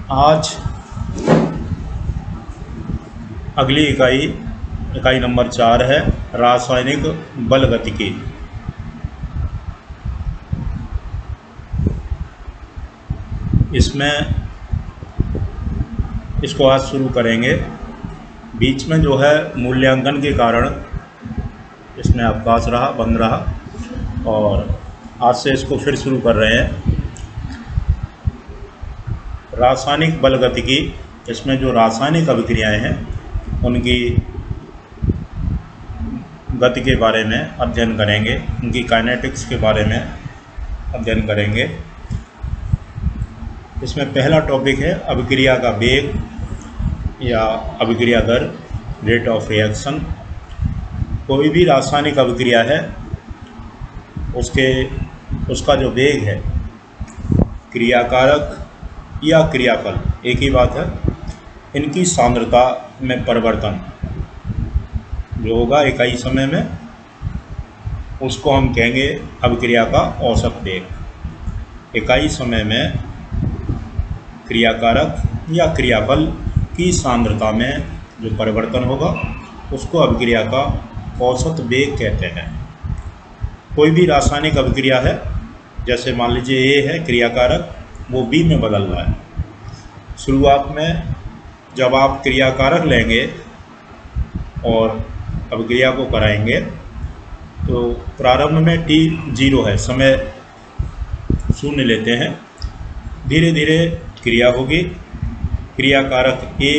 आज अगली इकाई नंबर 4 है रासायनिक बलगतिकी। इसमें इसको आज शुरू करेंगे। बीच में जो है मूल्यांकन के कारण इसमें अवकाश रहा, बंद रहा, और आज से इसको फिर शुरू कर रहे हैं। रासायनिक बलगतिकी, इसमें जो रासायनिक अभिक्रियाएं हैं उनकी गति के बारे में अध्ययन करेंगे, उनकी काइनेटिक्स के बारे में अध्ययन करेंगे। इसमें पहला टॉपिक है अभिक्रिया का वेग या अभिक्रिया दर, रेट ऑफ रिएक्शन। कोई भी रासायनिक अभिक्रिया है उसका जो वेग है, क्रियाकारक या क्रियाफल एक ही बात है, इनकी सांद्रता में परिवर्तन जो होगा इकाई समय में, उसको हम कहेंगे अभिक्रिया का औसत वेग। इकाई समय में क्रियाकारक या क्रियाफल की सांद्रता में जो परिवर्तन होगा उसको अभिक्रिया का औसत वेग कहते हैं। कोई भी रासायनिक अभिक्रिया है, जैसे मान लीजिए ए है क्रियाकारक, वो बी में बदल रहा है। शुरुआत में जब आप क्रियाकारक लेंगे और अभिक्रिया को कराएंगे तो प्रारंभ में t 0 है, समय शून्य लेते हैं। धीरे धीरे क्रिया होगी, क्रियाकारक A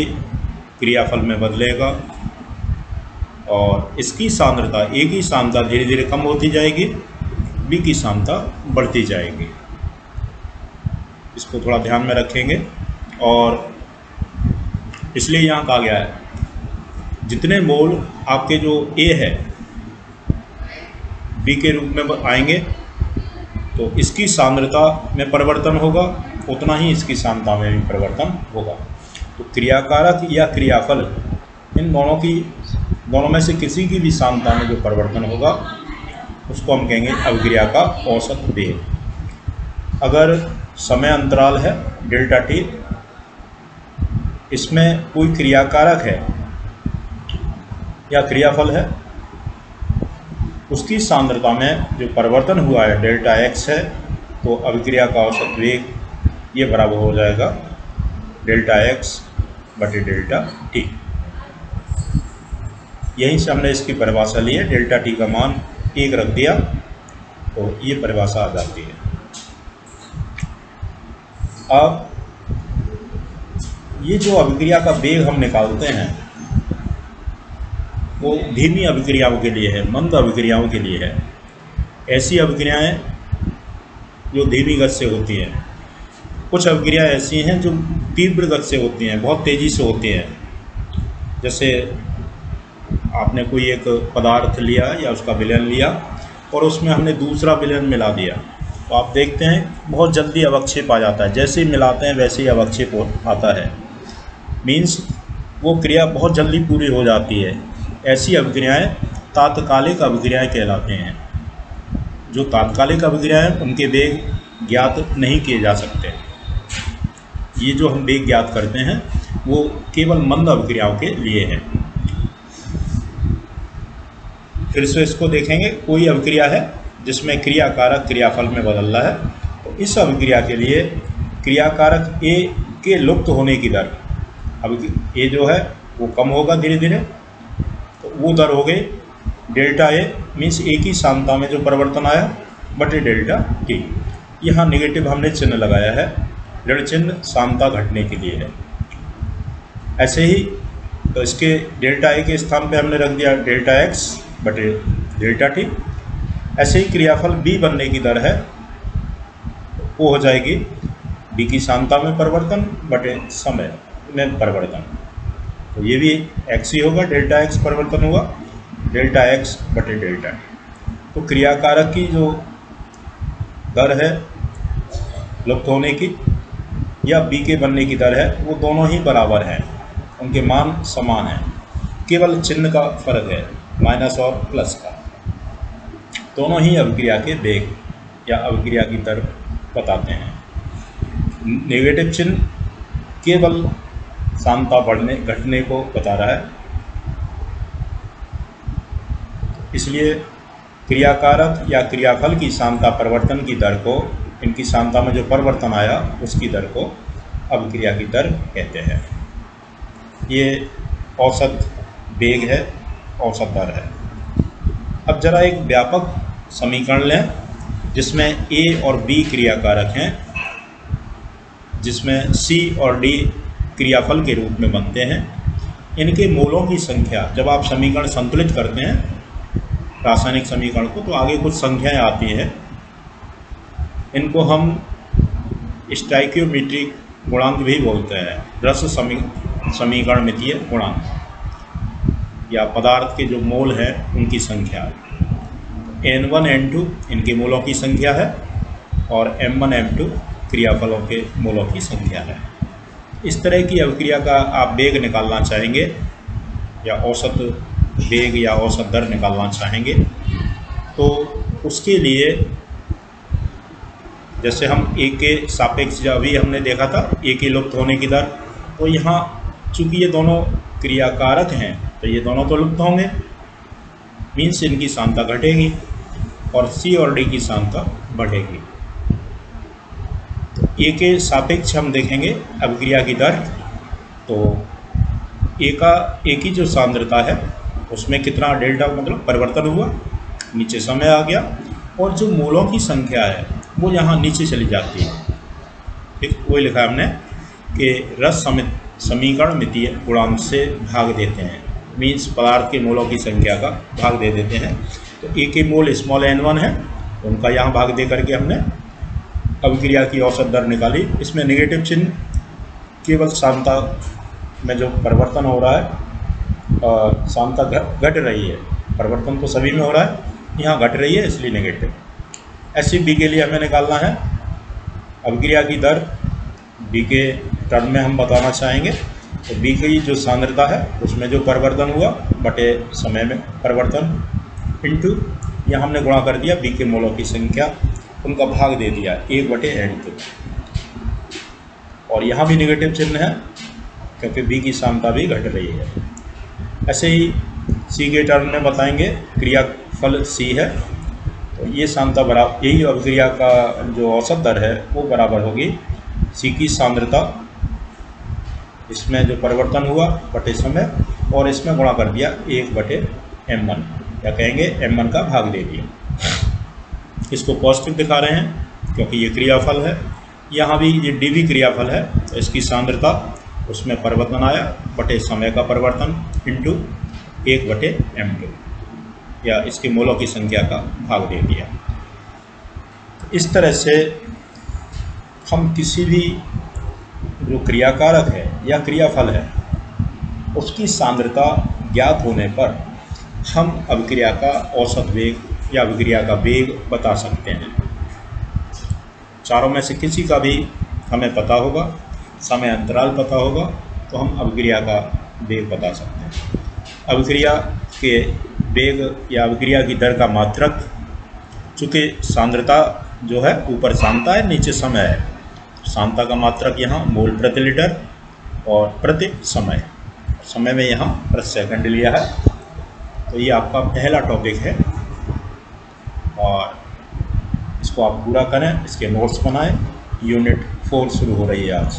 क्रियाफल में बदलेगा और इसकी सांद्रता, A की सांद्रता धीरे धीरे कम होती जाएगी, B की सांद्रता बढ़ती जाएगी। इसको थोड़ा ध्यान में रखेंगे। और इसलिए यहाँ कहा गया है जितने मोल आपके जो A है B के रूप में आएंगे तो इसकी सांद्रता में परिवर्तन होगा, उतना ही इसकी सांद्रता में भी परिवर्तन होगा। तो क्रियाकारक या क्रियाफल, इन दोनों में से किसी की भी सांद्रता में जो परिवर्तन होगा उसको हम कहेंगे अभिक्रिया का औसत वेग। अगर समय अंतराल है डेल्टा t, इसमें कोई क्रियाकारक है या क्रियाफल है, उसकी सांद्रता में जो परिवर्तन हुआ है डेल्टा x है, तो अभिक्रिया का औसत वेग ये बराबर हो जाएगा डेल्टा x बटे डेल्टा t। यहीं से हमने इसकी परिभाषा ली है, डेल्टा t का मान 1 रख दिया तो ये परिभाषा आ जाती है। अब ये जो अभिक्रिया का वेग हम निकालते हैं वो धीमी अभिक्रियाओं के लिए है, मंद अभिक्रियाओं के लिए है। ऐसी अभिक्रियाएं जो धीमी गति से होती हैं, कुछ अभिक्रियाएं ऐसी हैं जो तीव्र गति से होती हैं, बहुत तेज़ी से होती हैं। जैसे आपने कोई एक पदार्थ लिया या उसका विलयन लिया और उसमें हमने दूसरा विलयन मिला दिया, तो आप देखते हैं बहुत जल्दी अवक्षेप आ जाता है। जैसे ही मिलाते हैं वैसे ही अवक्षेप आता है, मीन्स वो क्रिया बहुत जल्दी पूरी हो जाती है। ऐसी अभिक्रियाएं तात्कालिक अभिक्रियाएं कहलाते हैं। जो तात्कालिक अभिक्रियाएं उनके वेग ज्ञात नहीं किए जा सकते। ये जो हम वेग ज्ञात करते हैं वो केवल मंद अभिक्रियाओं के लिए है। फिर से इसको देखेंगे। कोई अभिक्रिया है जिसमें क्रियाकारक क्रियाफल में बदल रहा है, तो इस अभिक्रिया के लिए क्रियाकारक A के लुप्त होने की दर, अब A जो है वो कम होगा धीरे धीरे, तो वो दर हो गई डेल्टा A, मीन्स A की सांद्रता में जो परिवर्तन आया बटे डेल्टा t। यहाँ नेगेटिव हमने चिन्ह लगाया है, ऋण चिन्ह सांद्रता घटने के लिए है। ऐसे ही तो इसके डेल्टा A के स्थान पे हमने रख दिया डेल्टा x बटे डेल्टा t। ऐसे ही क्रियाफल B बनने की दर है, वो हो जाएगी B की सांद्रता में परिवर्तन बटे समय में परिवर्तन, तो ये भी x ही होगा, डेल्टा x परिवर्तन हुआ, डेल्टा x बटे डेल्टा t। तो क्रियाकारक की जो दर है लुप्त होने की या B के बनने की दर है, वो दोनों ही बराबर हैं, उनके मान समान हैं, केवल चिन्ह का फर्क है, माइनस और प्लस का। दोनों ही अभिक्रिया के वेग या अभिक्रिया की दर बताते हैं। नेगेटिव चिन्ह केवल सांद्रता बढ़ने घटने को बता रहा है। इसलिए क्रियाकारक या क्रियाफल की सांद्रता परिवर्तन की दर को, इनकी सांद्रता में जो परिवर्तन आया उसकी दर को अभिक्रिया की दर कहते हैं। ये औसत वेग है, औसत दर है। अब जरा एक व्यापक समीकरण लें जिसमें A और B क्रियाकारक हैं, जिसमें C और D क्रियाफल के रूप में बनते हैं। इनके मोलों की संख्या, जब आप समीकरण संतुलित करते हैं रासायनिक समीकरण को, तो आगे कुछ संख्याएं आती हैं। इनको हम स्टोइकियोमेट्रिक गुणांक भी बोलते हैं, रस समीकरण मितीय गुणांक, या पदार्थ के जो मोल हैं उनकी संख्या। N1 N2 इनके मोलों की संख्या है और M1 M2 क्रियाफलों के मोलों की संख्या है। इस तरह की अभिक्रिया का आप वेग निकालना चाहेंगे या औसत वेग या औसत दर निकालना चाहेंगे, तो उसके लिए जैसे हम A के सापेक्ष, अभी हमने देखा था A के लुप्त होने की दर, तो यहाँ चूँकि ये दोनों क्रियाकारक हैं तो ये दोनों तो लुप्त होंगे, मीन्स इनकी सांद्रता घटेगी और C और D की सांद्रता बढ़ेगी। तो A के सापेक्ष हम देखेंगे अभिक्रिया की दर, तो A की जो सांद्रता है उसमें कितना डेल्टा मतलब परिवर्तन हुआ, नीचे समय आ गया, और जो मोलों की संख्या है वो यहाँ नीचे चली जाती है। ठीक, वही लिखा है हमने कि रस समीकरण मितीय गुणांक से भाग देते हैं, मीन्स पदार्थ के मोलों की संख्या का भाग दे देते हैं। तो A के मोल स्मॉल n1 है, उनका यहाँ भाग दे करके हमने अभिक्रिया की औसत दर निकाली। इसमें नेगेटिव चिन्ह केवल सांद्रता में जो परिवर्तन हो रहा है, सांद्रता घट रही है, परिवर्तन तो सभी में हो रहा है, यहाँ घट रही है इसलिए नेगेटिव। ऐसे B के लिए हमें निकालना है अभिक्रिया की दर, B के टर्म में हम बताना चाहेंगे। तो B की जो सांद्रता है उसमें जो परिवर्तन हुआ बटे समय में परिवर्तन इंटू, यहाँ हमने गुणा कर दिया B के मोलों की संख्या, उनका भाग दे दिया 1/N2, और यहाँ भी नेगेटिव चिन्ह है क्योंकि B की सांद्रता भी घट रही है। ऐसे ही C के टर्म में बताएंगे, क्रियाफल C है, तो ये सांद्रता बराबर, यही अभिक्रिया का जो औसत दर है वो बराबर होगी C की सांद्रता, इसमें जो परिवर्तन हुआ बटे समय, और इसमें गुणा कर दिया 1/M1, या कहेंगे M1 का भाग दे दिया। इसको पॉजिटिव दिखा रहे हैं क्योंकि ये क्रियाफल है, यहाँ भी ये DV क्रियाफल है, तो इसकी सांद्रता उसमें परिवर्तन आया बटे समय का परिवर्तन इंटू 1/M2, या इसके मोलों की संख्या का भाग दे दिया। इस तरह से हम किसी भी जो क्रियाकारक है या क्रियाफल है उसकी सांद्रता ज्ञात होने पर हम अभिक्रिया का औसत वेग या अभिक्रिया का वेग बता सकते हैं। चारों में से किसी का भी हमें पता होगा, समय अंतराल पता होगा, तो हम अभिक्रिया का वेग बता सकते हैं। अभिक्रिया के वेग या अभिक्रिया की दर का मात्रक, चूँकि सांद्रता जो है ऊपर सांद्रता है, नीचे समय है, सांद्रता का मात्रक यहाँ मोल प्रति लीटर और प्रति समय में यहाँ प्रति सेकंड लिया है। तो ये आपका पहला टॉपिक है और इसको आप पूरा करें, इसके नोट्स बनाएं। यूनिट 4 शुरू हो रही है आज।